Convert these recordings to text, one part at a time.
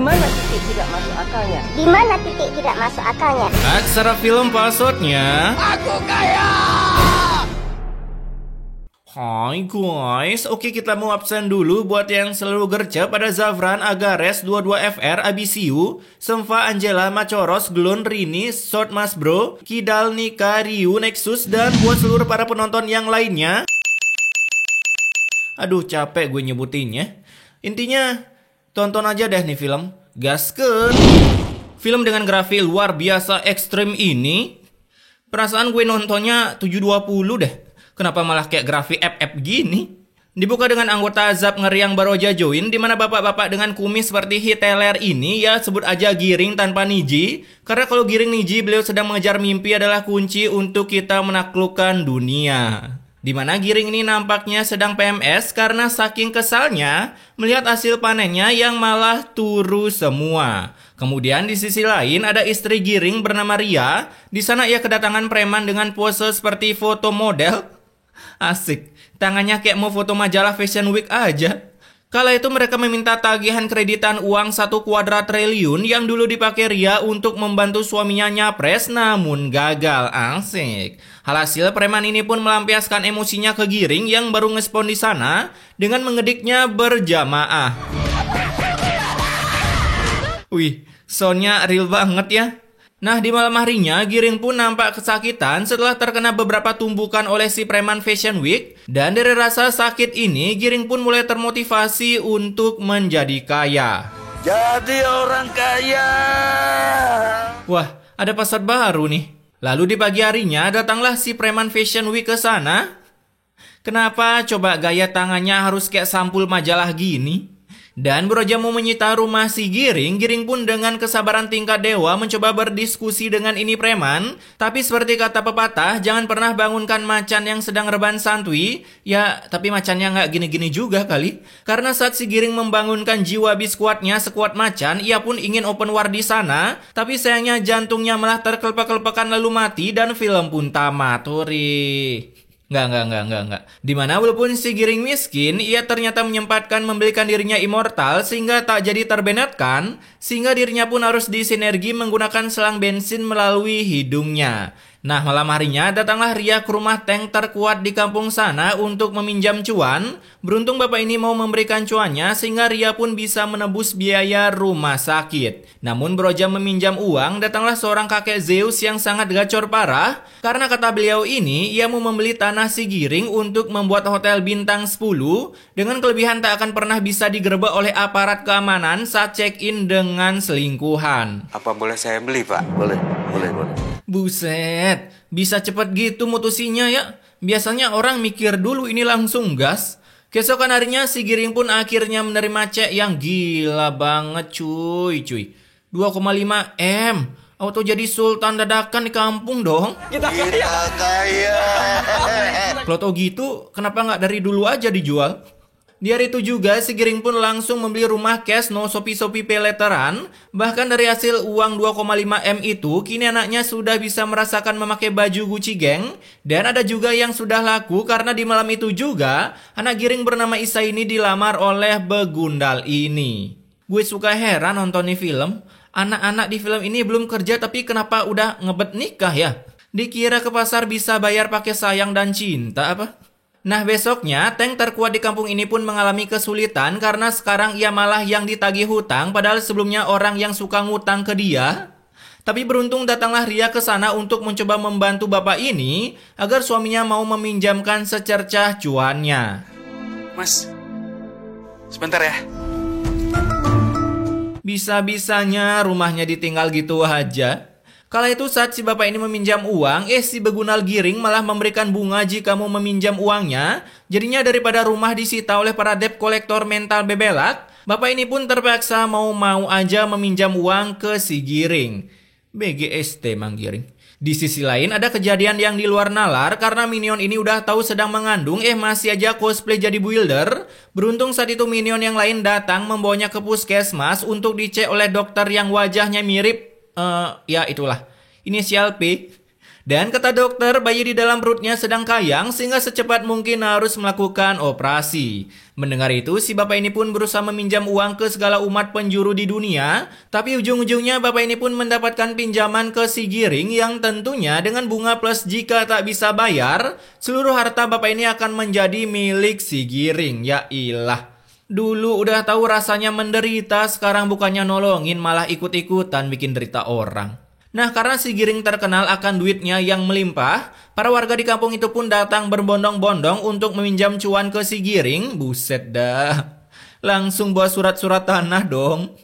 mana titik tidak masuk akalnya? Di mana titik tidak masuk akalnya? Aksara film passwordnya. Aku kaya! Hai guys, oke kita mau absen dulu buat yang selalu gercep pada Zafran, Agares, 22FR, Abisiu, Semfa, Angela, Macoros, Glon, Rini, Short Mas Bro, Kidal, Nika, Ryu, Nexus, dan buat seluruh para penonton yang lainnya. Aduh capek gue nyebutinnya. Intinya, tonton aja deh nih film. Gaskeun. Film dengan grafik luar biasa ekstrim ini, perasaan gue nontonnya 720 deh. Kenapa malah kayak grafik FF gini? Dibuka dengan anggota Azab Ngeri yang baru aja join, dimana bapak-bapak dengan kumis seperti Hitler ini ya sebut aja Giring tanpa Niji. Karena kalau Giring Niji beliau sedang mengejar mimpi adalah kunci untuk kita menaklukkan dunia. Dimana Giring ini nampaknya sedang PMS karena saking kesalnya melihat hasil panennya yang malah turu semua. Kemudian di sisi lain ada istri Giring bernama Ria. Di sana ia kedatangan preman dengan pose seperti foto model. Asik, tangannya kayak mau foto majalah Fashion Week aja. Kala itu mereka meminta tagihan kreditan uang 1 kuadrat triliun yang dulu dipakai Ria untuk membantu suaminya nyapres namun gagal. Asik. Alhasil preman ini pun melampiaskan emosinya ke Giring yang baru ngespon di sana dengan mengediknya berjamaah. Wih, soundnya real banget ya. Nah, di malam harinya, Giring pun nampak kesakitan setelah terkena beberapa tumbukan oleh si preman Fashion Week. Dan dari rasa sakit ini, Giring pun mulai termotivasi untuk menjadi kaya. Jadi orang kaya! Wah, ada pasar baru nih. Lalu di pagi harinya, datanglah si preman Fashion Week ke sana. Kenapa coba gaya tangannya harus kayak sampul majalah gini? Dan baru aja mau menyita rumah si Giring, Giring pun dengan kesabaran tingkat dewa mencoba berdiskusi dengan ini preman. Tapi seperti kata pepatah, jangan pernah bangunkan macan yang sedang rebahan santuy. Ya, tapi macannya nggak gini-gini juga kali. Karena saat si Giring membangunkan jiwa biskuatnya sekuat macan, ia pun ingin open war di sana. Tapi sayangnya jantungnya malah terkelepek-kelepekan lalu mati dan film pun tamat. Hore. Enggak. Dimana walaupun si Giring miskin, ia ternyata menyempatkan membelikan dirinya immortal sehingga tak jadi terbenetkan, sehingga dirinya pun harus disinergi menggunakan selang bensin melalui hidungnya. Nah, malam harinya datanglah Ria ke rumah tank terkuat di kampung sana untuk meminjam cuan. Beruntung bapak ini mau memberikan cuannya sehingga Ria pun bisa menebus biaya rumah sakit. Namun beroja meminjam uang, datanglah seorang kakek Zeus yang sangat gacor parah. Karena kata beliau ini, ia mau membeli tanah si Giring untuk membuat hotel bintang 10 dengan kelebihan tak akan pernah bisa digerebek oleh aparat keamanan saat check-in dengan selingkuhan. Apa boleh saya beli, Pak? Boleh. Buset, bisa cepet gitu mutusinya ya. Biasanya orang mikir dulu ini langsung gas. Keesokan harinya si Giring pun akhirnya menerima cek yang gila banget cuy. 2,5 M. Auto jadi sultan dadakan di kampung dong. Kita kaya. Kalau tau gitu, kenapa nggak dari dulu aja dijual? Di hari itu juga, si Giring pun langsung membeli rumah cash no Shopee pay letteran. Bahkan dari hasil uang 2,5 M itu, kini anaknya sudah bisa merasakan memakai baju Gucci Gang. Dan ada juga yang sudah laku karena di malam itu juga, anak Giring bernama Isa ini dilamar oleh begundal ini. Gue suka heran nonton nih film. Anak-anak di film ini belum kerja tapi kenapa udah ngebet nikah ya? Dikira ke pasar bisa bayar pakai sayang dan cinta apa? Nah besoknya, tank terkuat di kampung ini pun mengalami kesulitan karena sekarang ia malah yang ditagih hutang padahal sebelumnya orang yang suka ngutang ke dia. Tapi beruntung datanglah Ria ke sana untuk mencoba membantu bapak ini agar suaminya mau meminjamkan secercah cuannya. Mas, sebentar ya. Bisa-bisanya rumahnya ditinggal gitu aja. Kala itu saat si bapak ini meminjam uang, si begundal Giring malah memberikan bunga jika mau meminjam uangnya. Jadinya daripada rumah disita oleh para debt collector mental bebelak, bapak ini pun terpaksa mau aja meminjam uang ke si Giring. BGST Mang Giring. Di sisi lain ada kejadian yang di luar nalar karena Minion ini udah tahu sedang mengandung, masih aja cosplay jadi builder. Beruntung saat itu Minion yang lain datang membawanya ke puskesmas untuk dicek oleh dokter yang wajahnya mirip ya itulah, inisial P. Dan kata dokter, bayi di dalam perutnya sedang kayang sehingga secepat mungkin harus melakukan operasi. Mendengar itu, si bapak ini pun berusaha meminjam uang ke segala umat penjuru di dunia. Tapi ujung-ujungnya bapak ini pun mendapatkan pinjaman ke si Giring yang tentunya dengan bunga plus jika tak bisa bayar, seluruh harta bapak ini akan menjadi milik si Giring. Ya ilah. Dulu udah tahu rasanya menderita, sekarang bukannya nolongin malah ikut-ikutan bikin derita orang. Nah, karena si Giring terkenal akan duitnya yang melimpah, para warga di kampung itu pun datang berbondong-bondong untuk meminjam cuan ke si Giring. Buset dah. Langsung bawa surat-surat tanah dong.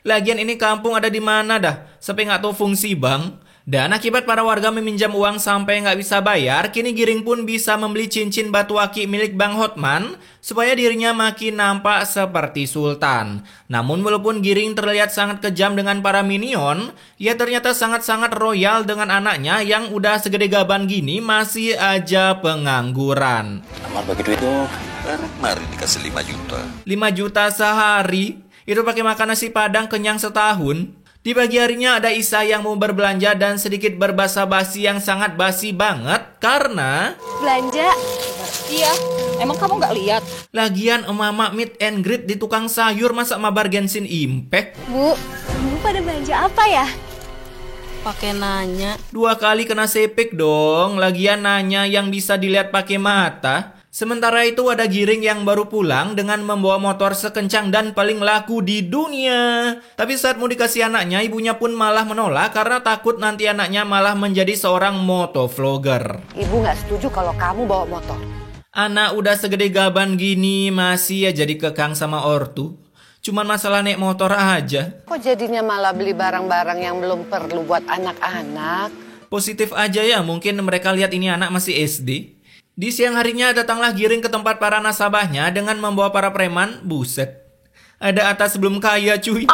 Lagian ini kampung ada di mana dah? Sampai nggak tahu fungsi bank. Dan akibat para warga meminjam uang sampai nggak bisa bayar, kini Giring pun bisa membeli cincin batu aki milik Bang Hotman supaya dirinya makin nampak seperti sultan. Namun walaupun Giring terlihat sangat kejam dengan para minion, ia ternyata sangat-sangat royal dengan anaknya yang udah segede gaban gini masih aja pengangguran. Amar bagi duit itu, mari dikasih 5 juta. 5 juta sehari? Itu pakai makan nasi padang kenyang setahun? Di pagi harinya ada Isa yang mau berbelanja dan sedikit berbasa-basi yang sangat basi banget karena... Belanja? Iya, emang kamu nggak lihat? Lagian emak-emak meet and greet di tukang sayur masa mabar Genshin Impact? Bu pada belanja apa ya? Pakai nanya. 2 kali kena sepik dong, lagian nanya yang bisa dilihat pakai mata. Sementara itu ada Giring yang baru pulang dengan membawa motor sekencang dan paling laku di dunia. Tapi saat mau dikasih anaknya, ibunya pun malah menolak karena takut nanti anaknya malah menjadi seorang motovlogger. Ibu nggak setuju kalau kamu bawa motor. Anak udah segede gaban gini masih aja dikekang sama ortu. Cuman masalah naik motor aja. Kok jadinya malah beli barang-barang yang belum perlu buat anak-anak? Positif aja ya, mungkin mereka lihat ini anak masih SD. Di siang harinya datanglah Giring ke tempat para nasabahnya dengan membawa para preman. Buset, ada atas sebelum kaya cuy.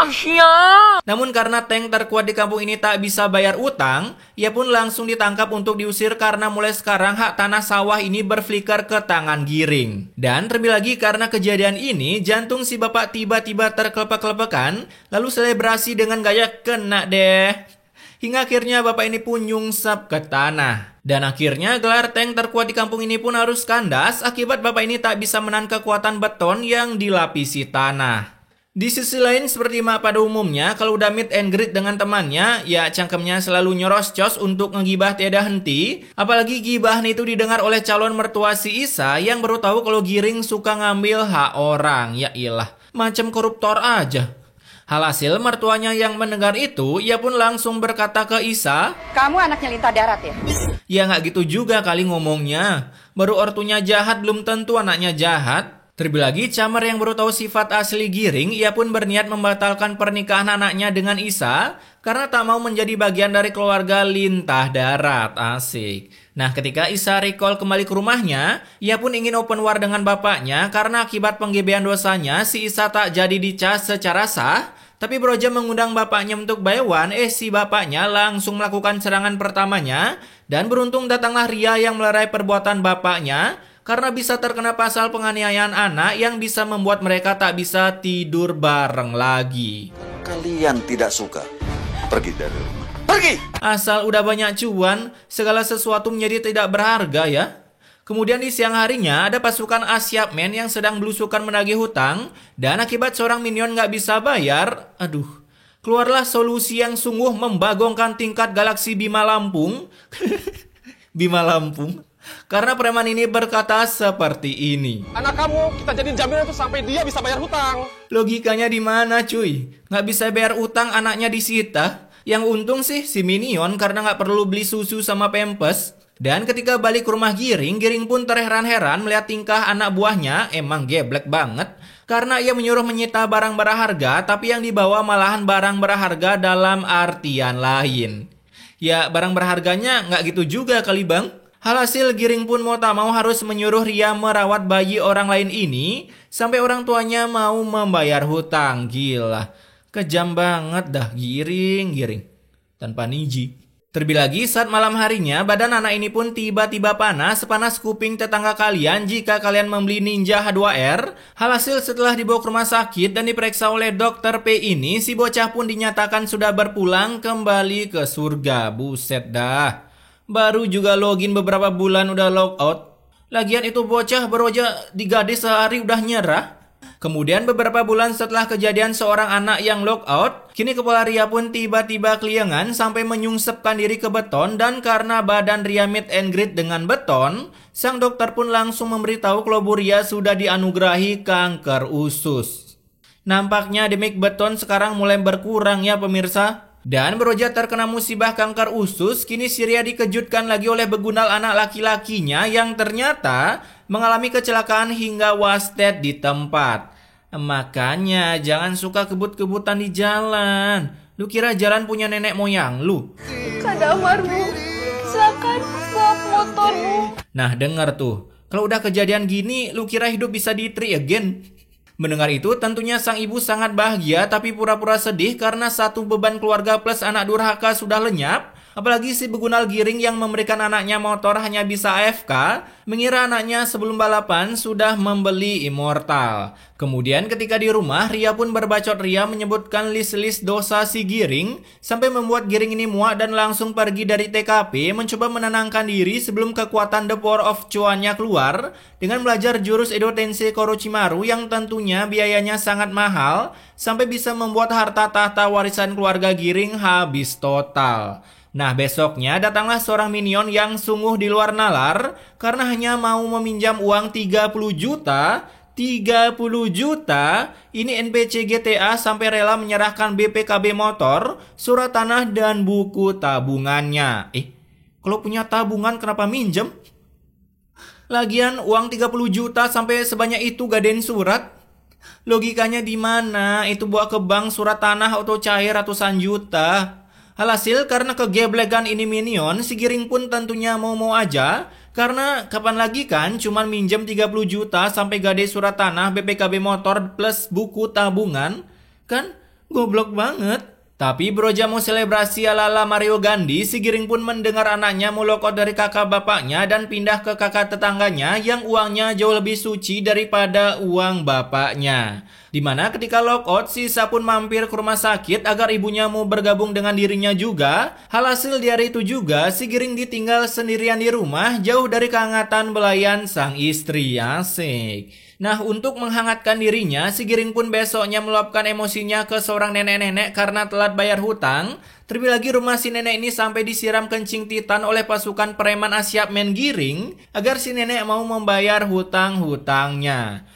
Namun karena tank terkuat di kampung ini tak bisa bayar utang, ia pun langsung ditangkap untuk diusir karena mulai sekarang hak tanah sawah ini berflicker ke tangan Giring. Dan terlebih lagi karena kejadian ini, jantung si bapak tiba-tiba terkelepek-kelepekan, lalu selebrasi dengan gaya kena deh. Hingga akhirnya bapak ini pun nyungsap ke tanah. Dan akhirnya gelar tank terkuat di kampung ini pun harus kandas akibat bapak ini tak bisa menahan kekuatan beton yang dilapisi tanah. Di sisi lain seperti mak pada umumnya, kalau udah meet and greet dengan temannya, ya cangkemnya selalu nyoroscos untuk ngegibah tiada henti. Apalagi gibahan itu didengar oleh calon mertua si Isa yang baru tahu kalau Giring suka ngambil hak orang. Ya ilah, macam koruptor aja. Alhasil mertuanya yang mendengar itu, ia pun langsung berkata ke Isa, Kamu anaknya Lintah Darat ya? ya nggak gitu juga kali ngomongnya. Baru ortunya jahat belum tentu anaknya jahat. Terlebih lagi Camar yang baru tahu sifat asli Giring, ia pun berniat membatalkan pernikahan anaknya dengan Isa karena tak mau menjadi bagian dari keluarga Lintah Darat. Asik. Nah, ketika Isa recall kembali ke rumahnya, ia pun ingin open war dengan bapaknya karena akibat penggebean dosanya si Isa tak jadi dicas secara sah. Tapi Broja mengundang bapaknya untuk baywan, si bapaknya langsung melakukan serangan pertamanya. Dan beruntung datanglah Ria yang melerai perbuatan bapaknya karena bisa terkena pasal penganiayaan anak yang bisa membuat mereka tak bisa tidur bareng lagi. Kalian tidak suka, pergi dari rumah. Pergi! Asal udah banyak cuan, segala sesuatu menjadi tidak berharga ya. Kemudian di siang harinya ada pasukan Asyapmen yang sedang belusukan menagih hutang. Dan akibat seorang minion gak bisa bayar, keluarlah solusi yang sungguh membagongkan tingkat galaksi Bima Lampung. Bima Lampung. Karena preman ini berkata seperti ini. Anak kamu kita jadi jaminan tuh sampai dia bisa bayar hutang. Logikanya di mana cuy? Gak bisa bayar utang anaknya disita. Yang untung sih si minion karena gak perlu beli susu sama pampers. Dan ketika balik ke rumah Giring, Giring pun terheran-heran melihat tingkah anak buahnya emang geblek banget. Karena ia menyuruh menyita barang berharga, tapi yang dibawa malahan barang berharga dalam artian lain. Ya barang berharganya nggak gitu juga kali bang. Alhasil Giring pun mau tak mau harus menyuruh Ria merawat bayi orang lain ini, sampai orang tuanya mau membayar hutang. Gila, kejam banget dah Giring. Tanpa niji. Terlebih lagi saat malam harinya badan anak ini pun tiba-tiba panas sepanas kuping tetangga kalian jika kalian membeli Ninja H2R. Alhasil setelah dibawa ke rumah sakit dan diperiksa oleh dokter P ini, si bocah pun dinyatakan sudah berpulang kembali ke surga. Buset dah. Baru juga login beberapa bulan udah logout. Lagian itu bocah baru aja digadis sehari udah nyerah. Kemudian beberapa bulan setelah kejadian seorang anak yang logout, kini kepala Ria pun tiba-tiba keliengan sampai menyungsepkan diri ke beton dan karena badan Ria meet and greet dengan beton, sang dokter pun langsung memberitahu kalau Bu Ria sudah dianugerahi kanker usus. Nampaknya demik beton sekarang mulai berkurang ya pemirsa. Dan beroja terkena musibah kanker usus, kini si Ria dikejutkan lagi oleh begunal anak laki-lakinya yang ternyata mengalami kecelakaan hingga wasted di tempat. Makanya jangan suka kebut-kebutan di jalan. Lu kira jalan punya nenek moyang lu? Kak Damar, Bu. Silakan stop motormu. Nah denger tuh, kalau udah kejadian gini lu kira hidup bisa di try again? Mendengar itu tentunya sang ibu sangat bahagia tapi pura-pura sedih karena satu beban keluarga plus anak durhaka sudah lenyap. Apalagi si begunal giring yang memberikan anaknya motor hanya bisa AFK, mengira anaknya sebelum balapan sudah membeli immortal. Kemudian ketika di rumah, Ria pun berbacot ria menyebutkan list-list dosa si giring, sampai membuat giring ini muak dan langsung pergi dari TKP mencoba menenangkan diri sebelum kekuatan The Power of Cuannya keluar, dengan belajar jurus Edo Tensei Korochimaru yang tentunya biayanya sangat mahal, sampai bisa membuat harta tahta warisan keluarga giring habis total. Nah besoknya datanglah seorang minion yang sungguh di luar nalar karena hanya mau meminjam uang 30 juta. 30 juta, ini NPC GTA sampai rela menyerahkan BPKB motor, surat tanah dan buku tabungannya. Kalau punya tabungan kenapa minjem? Lagian uang 30 juta sampai sebanyak itu gadein surat. Logikanya di mana? Itu bawa ke bank surat tanah atau cair ratusan juta. Alhasil karena kegeblekan ini minion, si giring pun tentunya mau-mau aja. Karena kapan lagi kan cuman minjem 30 juta sampai gade surat tanah BPKB motor plus buku tabungan. Kan goblok banget. Tapi beroja mau selebrasi ala-ala Mario Gandhi, si giring pun mendengar anaknya mau logout dari kakak bapaknya dan pindah ke kakak tetangganya yang uangnya jauh lebih suci daripada uang bapaknya. Dimana ketika logout, si Isa pun mampir ke rumah sakit agar ibunya mau bergabung dengan dirinya juga. Alhasil di hari itu juga, si giring ditinggal sendirian di rumah jauh dari kehangatan belayan sang istri. Asik. Nah, untuk menghangatkan dirinya, si giring pun besoknya meluapkan emosinya ke seorang nenek-nenek karena telat bayar hutang. Terlebih lagi rumah si nenek ini sampai disiram kencing titan oleh pasukan preman Asyap Men Giring agar si nenek mau membayar hutang-hutangnya.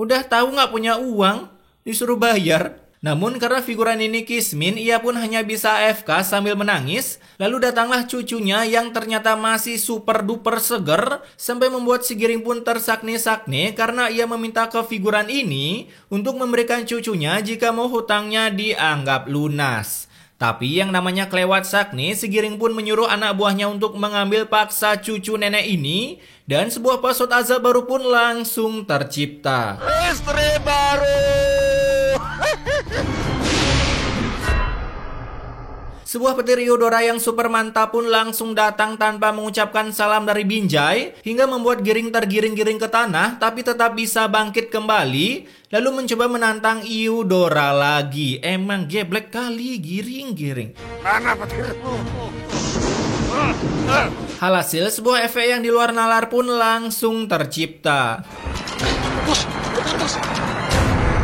Udah tahu nggak punya uang, disuruh bayar. Namun karena figuran ini kismin, ia pun hanya bisa AFK sambil menangis. Lalu datanglah cucunya yang ternyata masih super duper seger, sampai membuat si giring pun tersakne-sakne karena ia meminta ke figuran ini untuk memberikan cucunya jika mau hutangnya dianggap lunas. Tapi yang namanya kelewat sakne, si giring pun menyuruh anak buahnya untuk mengambil paksa cucu nenek ini, dan sebuah password azab baru pun langsung tercipta. Istri baru. Sebuah petir Yodora yang super mantap pun langsung datang tanpa mengucapkan salam dari Binjai, hingga membuat giring tergiring-giring ke tanah tapi tetap bisa bangkit kembali, lalu mencoba menantang Yodora lagi. Emang geblek kali giring-giring. Mana petirku? Alhasil sebuah efek yang di luar nalar pun langsung tercipta.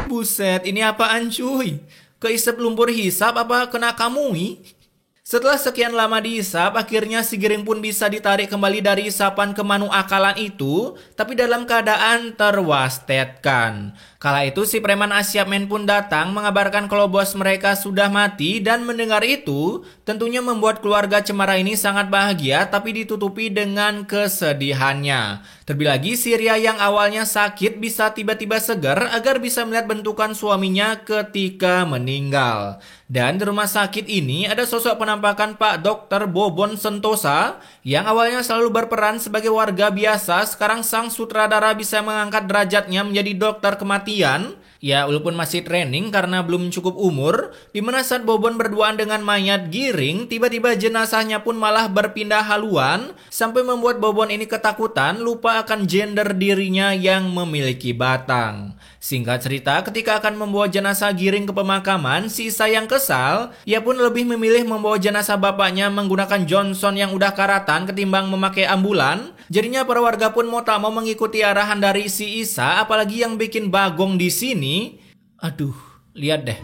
Buset, ini apaan cuy? Keisep lumpur hisap apa kena kamui? Setelah sekian lama dihisap, akhirnya si giring pun bisa ditarik kembali dari isapan ke manu akalan itu, tapi dalam keadaan terwastetkan. Kala itu si preman Asyap Men pun datang mengabarkan kalau bos mereka sudah mati, dan mendengar itu tentunya membuat keluarga cemara ini sangat bahagia tapi ditutupi dengan kesedihannya. Terlebih lagi si Ria yang awalnya sakit bisa tiba-tiba segar agar bisa melihat bentukan suaminya ketika meninggal. Dan di rumah sakit ini ada sosok penampakan Pak Dr. Bobon Sentosa yang awalnya selalu berperan sebagai warga biasa, sekarang sang sutradara bisa mengangkat derajatnya menjadi dokter kematian Ya, walaupun masih training karena belum cukup umur, di mana saat Bobon berduaan dengan mayat Giring, tiba-tiba jenazahnya pun malah berpindah haluan, sampai membuat Bobon ini ketakutan, lupa akan gender dirinya yang memiliki batang. Singkat cerita, ketika akan membawa jenazah Giring ke pemakaman, si Isa yang kesal, ia pun lebih memilih membawa jenazah bapaknya menggunakan Johnson yang udah karatan ketimbang memakai ambulan. Jadinya para warga pun mau tak mau mengikuti arahan dari si Isa, apalagi yang bikin Bagong di sini. Aduh, lihat deh.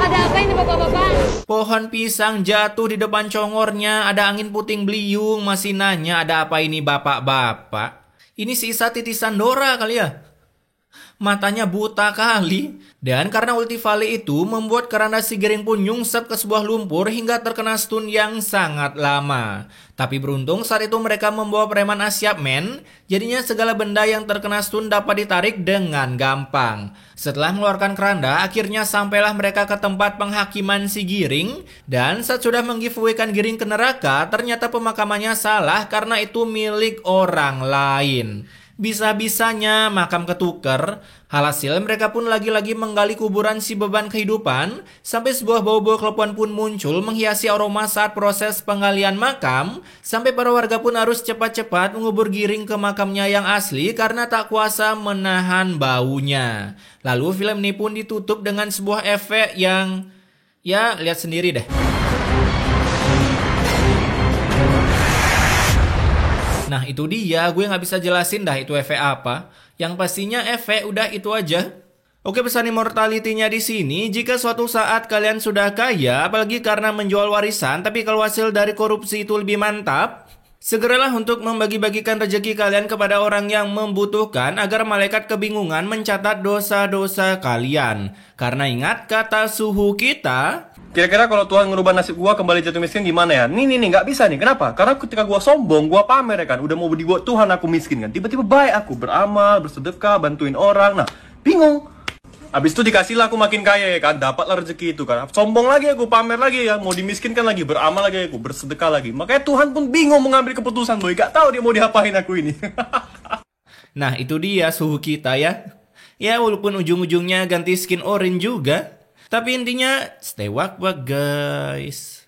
Ada apa ini bapak-bapak? Pohon pisang jatuh di depan congornya, ada angin puting beliung, masih nanya ada apa ini bapak-bapak. Ini si Isa titisan Dora kali ya? Matanya buta kali. Dan karena ulti volley itu membuat keranda si Giring pun nyungsep ke sebuah lumpur hingga terkena stun yang sangat lama. Tapi beruntung saat itu mereka membawa preman Asyap Men, jadinya segala benda yang terkena stun dapat ditarik dengan gampang. Setelah mengeluarkan keranda, akhirnya sampailah mereka ke tempat penghakiman si Giring. Dan saat sudah menggiveaway-kan Giring ke neraka, ternyata pemakamannya salah karena itu milik orang lain. Bisa-bisanya makam ketuker. Alhasil mereka pun lagi-lagi menggali kuburan si beban kehidupan, sampai sebuah bau-bau kelepuan pun muncul menghiasi aroma saat proses penggalian makam, sampai para warga pun harus cepat-cepat mengubur Giring ke makamnya yang asli karena tak kuasa menahan baunya. Lalu film ini pun ditutup dengan sebuah efek yang, ya lihat sendiri deh. Nah itu dia, gue gak bisa jelasin dah itu efek apa. Yang pastinya efek udah itu aja. Oke, pesan immortality-nya di sini, jika suatu saat kalian sudah kaya, apalagi karena menjual warisan, tapi kalau hasil dari korupsi itu lebih mantap, segeralah untuk membagi-bagikan rezeki kalian kepada orang yang membutuhkan agar malaikat kebingungan mencatat dosa-dosa kalian. Karena ingat kata suhu kita, kira-kira kalau Tuhan ngerubah nasib gua kembali jatuh miskin gimana ya? Nih, nggak bisa nih. Kenapa? Karena ketika gua sombong, gua pamer ya kan. Udah mau dibuat Tuhan aku miskin kan. Tiba-tiba baik aku beramal, bersedekah, bantuin orang. Nah, bingung. Abis itu dikasihlah aku makin kaya ya kan. Dapatlah rezeki itu kan. Sombong lagi aku, pamer lagi ya. Mau dimiskinkan lagi, beramal lagi aku, bersedekah lagi. Makanya Tuhan pun bingung mengambil keputusan boy. Gak tahu dia mau diapain aku ini. nah itu dia suhu kita ya. Ya walaupun ujung-ujungnya ganti skin orange juga. Tapi intinya stay wak-wak guys.